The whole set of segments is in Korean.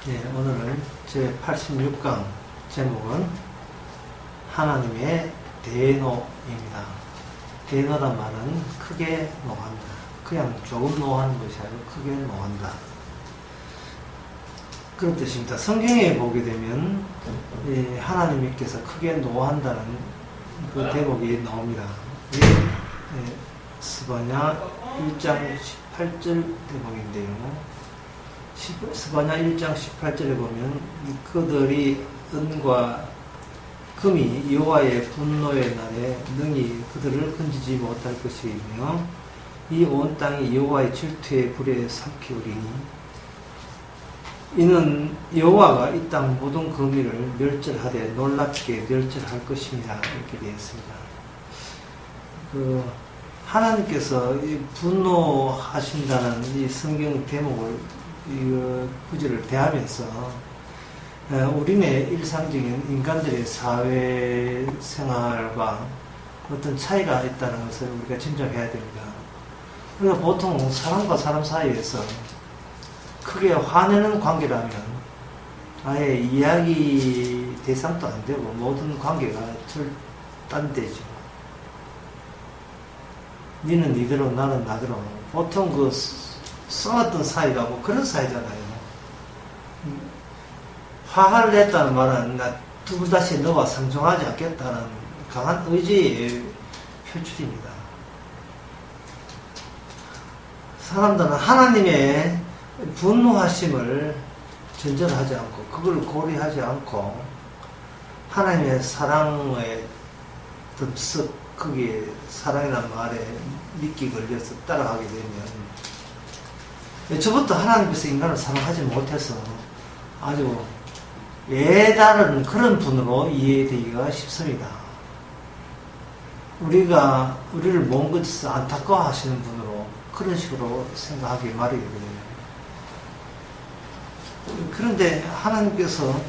네, 오늘은 제86강 제목은 하나님의 대노입니다. 대노란 말은 크게 노한다. 그냥 조금 노하는 것이 아니고 크게 노한다. 그런 뜻입니다. 성경에 보게 되면 하나님께서 크게 노한다는 그 대목이 나옵니다. 스바냐 1장 18절 대목인데요. 스바냐 1장 18절에 보면 그들이 은과 금이 여호와의 분노의 날에 능히 그들을 건지지 못할 것이며 이 온 땅이 여호와의 질투의 불에 삼키우리니 이는 여호와가 이 땅 모든 금이를 멸절하되 놀랍게 멸절할 것입니다. 이렇게 되어 있습니다. 하나님께서 이 분노하신다는 이 성경 대목을 이 구절을 대하면서 우리네 일상적인 인간들의 사회생활과 어떤 차이가 있다는 것을 우리가 짐작해야 됩니다. 우리가 보통 사람과 사람 사이에서 크게 화내는 관계라면 아예 이야기 대상도 안 되고 모든 관계가 절단되죠. 니는 니대로 나는 나대로 보통 싸웠던 사이가 뭐 그런 사이잖아요. 화를 냈다는 말은 나 두 다시 너와 상종하지 않겠다는 강한 의지의 표출입니다. 사람들은 하나님의 분노하심을 전제하지 않고 그걸 고려하지 않고 하나님의 사랑의 듭석 거기에 사랑이라는 말에 미끼 걸려서 따라가게 되면 저부터 하나님께서 인간을 사랑하지 못해서 아주 예다른 그런 분으로 이해되기가 쉽습니다. 우리를 먼 곳에서 안타까워하시는 분으로 그런 식으로 생각하기 마련이거든요. 그런데 하나님께서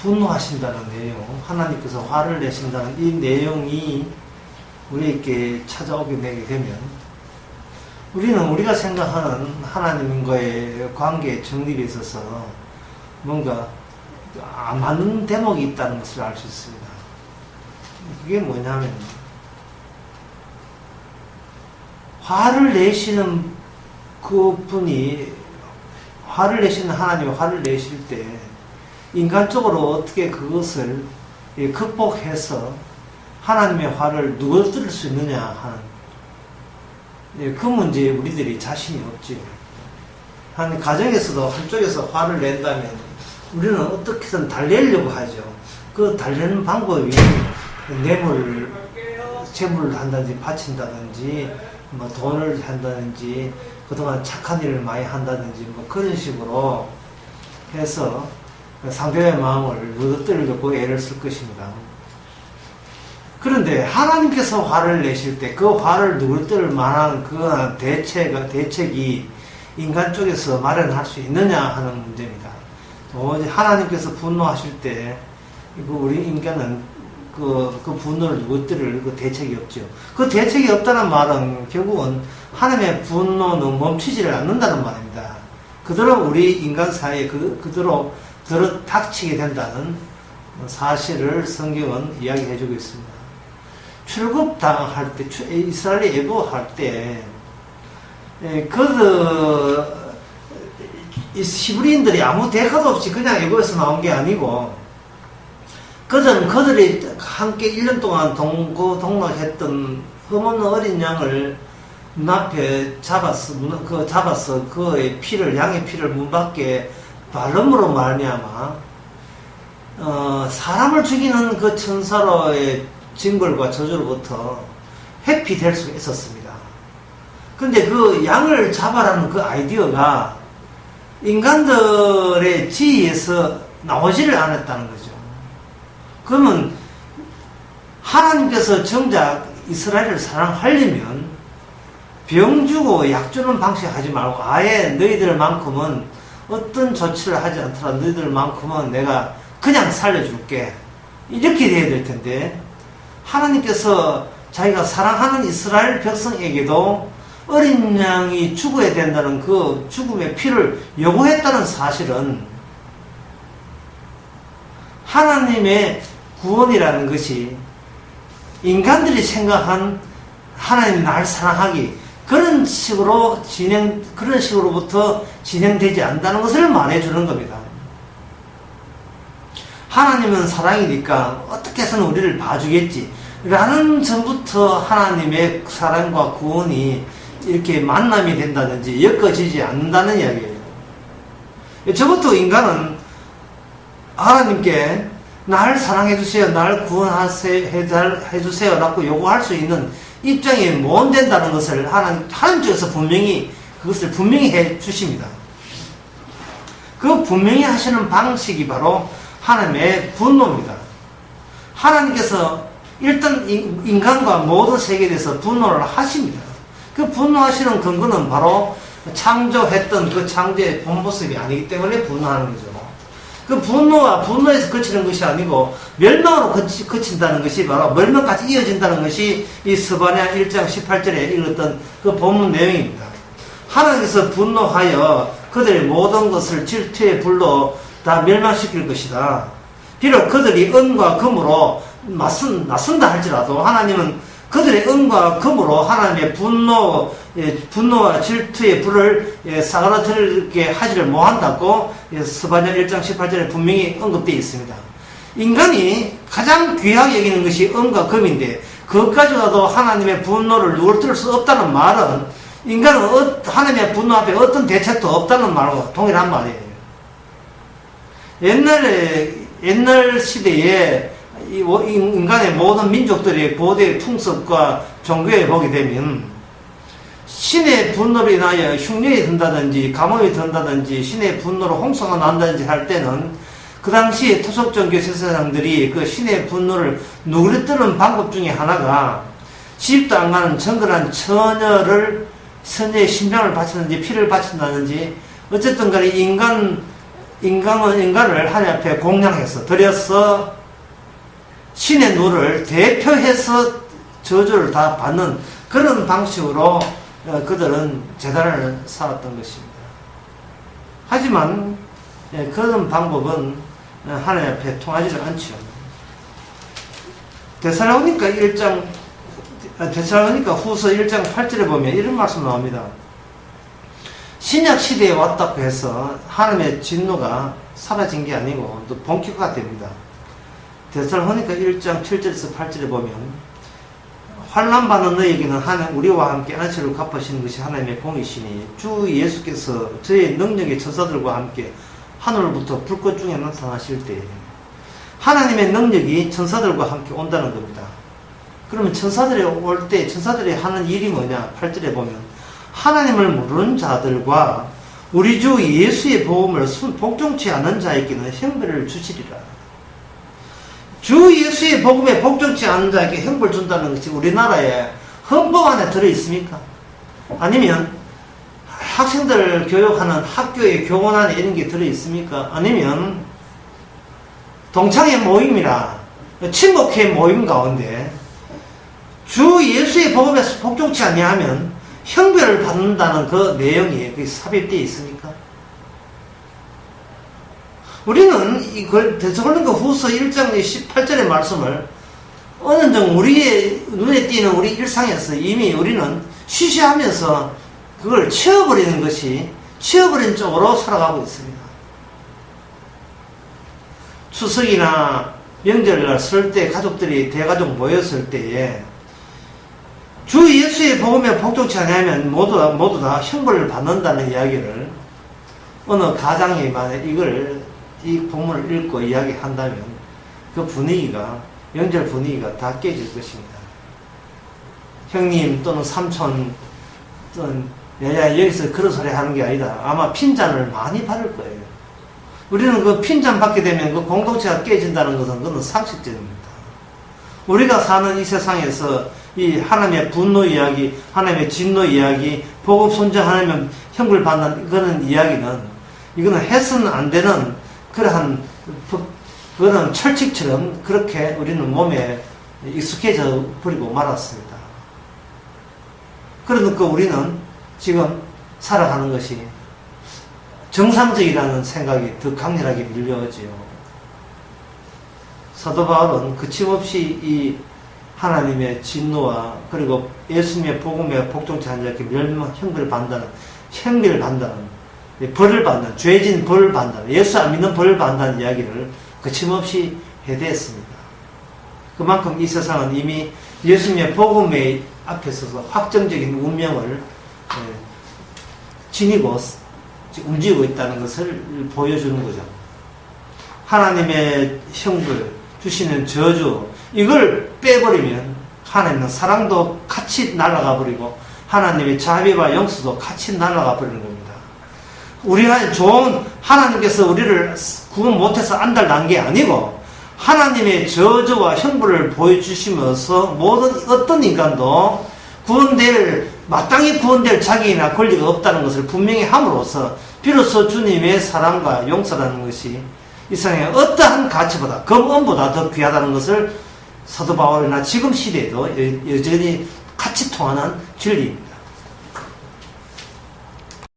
분노하신다는 내용, 하나님께서 화를 내신다는 이 내용이 우리에게 찾아오게 되게 되면 우리는 우리가 생각하는 하나님과의 관계 정립에 있어서 뭔가 안 맞는 대목이 있다는 것을 알 수 있습니다. 그게 뭐냐면 화를 내시는 그 분이 화를 내시는 하나님이 화를 내실 때 인간적으로 어떻게 그것을 극복해서 하나님의 화를 누그러뜨릴 수 있느냐 하는 그 문제에 우리들이 자신이 없지요. 한 가정에서도 한쪽에서 화를 낸다면 우리는 어떻게든 달래려고 하죠. 그 달래는 방법이 재물을 한다든지 바친다든지 뭐 돈을 한다든지 그동안 착한 일을 많이 한다든지 뭐 그런 식으로 해서 상대의 마음을 누그러뜨리려고 애를 쓸 것입니다. 그런데 하나님께서 화를 내실 때 그 화를 누그러뜨릴 만한 그 대책이 인간 쪽에서 마련할 수 있느냐 하는 문제입니다. 도저히 하나님께서 분노하실 때 우리 인간은 그 분노를 누그러뜨릴 그 대책이 없죠. 그 대책이 없다는 말은 결국은 하나님의 분노는 멈추지를 않는다는 말입니다. 그대로 우리 인간 사이에 그대로 닥치게 된다는 사실을 성경은 이야기해주고 있습니다. 출국당할 때, 이스라엘이 애국할 때, 히브리인들이 아무 대가도 없이 그냥 애국에서 나온 게 아니고, 그들이 함께 1년 동안 동락했던 흠없는 어린 양을 눈앞에 잡아서 그의 피를, 양의 피를 문 밖에 발름으로 말미암아 사람을 죽이는 그 천사로의 징벌과 저주로부터 회피될 수 있었습니다. 그런데 그 양을 잡아라는 그 아이디어가 인간들의 지혜에서 나오지를 않았다는 거죠. 그러면 하나님께서 정작 이스라엘을 사랑하려면 병 주고 약 주는 방식 하지 말고 아예 너희들만큼은 어떤 조치를 하지 않더라도 너희들만큼은 내가 그냥 살려줄게 이렇게 돼야 될 텐데 하나님께서 자기가 사랑하는 이스라엘 백성에게도 어린 양이 죽어야 된다는 그 죽음의 피를 요구했다는 사실은 하나님의 구원이라는 것이 인간들이 생각한 하나님 날 사랑하기 그런 식으로부터 진행되지 않는다는 것을 말해주는 겁니다. 하나님은 사랑이니까 어떻게 해서는 우리를 봐주겠지 라는 전부터 하나님의 사랑과 구원이 이렇게 만남이 된다든지 엮어지지 않는다는 이야기예요. 저부터 인간은 하나님께 날 사랑해주세요, 날 구원해주세요 라고 요구할 수 있는 입장이 못 된다는 것을 하나님 쪽에서 그것을 분명히 해 주십니다. 그 분명히 하시는 방식이 바로 하나님의 분노입니다. 하나님께서 일단 인간과 모든 세계에 대해서 분노를 하십니다. 그 분노하시는 근거는 바로 창조했던 그 창조의 본 모습이 아니기 때문에 분노하는 거죠. 그 분노에서 그치는 것이 아니고 멸망으로 그친다는 것이 바로 멸망까지 이어진다는 것이 이 스바냐 1장 18절에 읽었던 그 본문 내용입니다. 하나님께서 분노하여 그들의 모든 것을 질투의 불로 다 멸망시킬 것이다. 비록 그들이 은과 금으로 맞선다 할지라도 하나님은 그들의 은과 금으로 하나님의 분노와 질투의 불을 사그라들게 하지를 못한다고 스바냐 1장 18절에 분명히 언급되어 있습니다. 인간이 가장 귀하게 여기는 것이 은과 금인데 그것까지라도 하나님의 분노를 누그러뜨릴 수 없다는 말은 인간은 하나님의 분노 앞에 어떤 대책도 없다는 말과 동일한 말이에요. 옛날 시대에 인간의 모든 민족들의 고대 풍습과 종교에 보게 되면 신의 분노로 인하여 흉년이 든다든지 가뭄이 든다든지 신의 분노로 홍수가 난다든지 할 때는 그 당시 토속종교 제사장들이 그 신의 분노를 누그러뜨리는 방법 중에 하나가 집도 안 가는 정글한 처녀의 심장을 바친다든지 피를 바친다든지 어쨌든 간에 인간을 하나님 앞에 공양해서 드려서 신의 누를 대표해서 저주를 다 받는 그런 방식으로 그들은 제단을 쌓았던 것입니다. 하지만 그런 방법은 하나님 앞에 통하지를 않죠. 데살로니가 후서 1장 8절에 보면 이런 말씀 나옵니다. 신약 시대에 왔다고 해서 하나님의 진노가 사라진 게 아니고 또 본격화가 됩니다. 데살로니가 1장 7절에서 8절에 보면 환난받는 너에게는 하나님 우리와 함께 안식을 갚으시는 것이 하나님의 공이시니 주 예수께서 저의 능력의 천사들과 함께 하늘로부터 불꽃 중에 나타나실 때 하나님의 능력이 천사들과 함께 온다는 겁니다. 그러면 천사들이 올 때 천사들이 하는 일이 뭐냐? 8절에 보면 하나님을 모르는 자들과 우리 주 예수의 복음을 복종치 않은 자에게는 형벌을 주시리라. 주 예수의 복음에 복종치 않은 자에게 형벌 준다는 것이 우리나라의 헌법 안에 들어있습니까? 아니면 학생들 교육하는 학교의 교원 안에 이런 게 들어있습니까? 아니면 동창회 모임이나 친목회 모임 가운데 주 예수의 복음에 복종치 아니하면 형벌을 받는다는 그 내용이 삽입되어 있습니까? 우리는 이걸 데살로니가 후서 1장 18절의 말씀을 어느 정도 우리의 눈에 띄는 우리 일상에서 이미 우리는 쉬쉬하면서 그걸 치워버리는 쪽으로 살아가고 있습니다. 추석이나 명절날 설 때 가족들이 대가족 모였을 때에 주 예수의 복음에 복종치 않으면 모두 다 형벌을 받는다는 이야기를 어느 가장이 만약 이 본문을 읽고 이야기한다면 그 명절 분위기가 다 깨질 것입니다. 형님 또는 삼촌 또는 여기서 그런 소리 하는 게 아니다. 아마 핀잔을 많이 받을 거예요. 우리는 그 핀잔 받게 되면 그 공동체가 깨진다는 것은 그건 상식적입니다. 우리가 사는 이 세상에서 이 하나님의 분노 이야기, 하나님의 진노 이야기, 복음 선정하면 형벌 받는 그런 이야기는 이거는 해서는 안 되는 그러한 철칙처럼 그렇게 우리는 몸에 익숙해져 버리고 말았습니다. 그러니까 우리는 지금 살아가는 것이 정상적이라는 생각이 더 강렬하게 밀려오지요. 사도 바울은 거침없이 이 하나님의 진노와 그리고 예수님의 복음의 복종치 않은 자에게 형벌을 받는다는 벌을 받는 죄진 벌을 받는다는 예수 안 믿는 벌을 받는다는 이야기를 거침없이 해대했습니다. 그만큼 이 세상은 이미 예수님의 복음의 앞에 서서 확정적인 운명을 지니고 움직이고 있다는 것을 보여주는 거죠. 하나님의 형벌, 주시는 저주, 이걸 빼버리면 하나님은 사랑도 같이 날아가 버리고 하나님의 자비와 용서도 같이 날아가 버리는 겁니다. 우리가 좋은 하나님께서 우리를 구원 못해서 안달난 게 아니고 하나님의 저주와 형벌을 보여주시면서 모든 어떤 인간도 마땅히 구원될 자격이나 권리가 없다는 것을 분명히 함으로써 비로소 주님의 사랑과 용서라는 것이 이 세상에 어떠한 가치보다 금은보다 더 귀하다는 것을 사도 바울이나 지금 시대에도 여전히 같이 통하는 진리,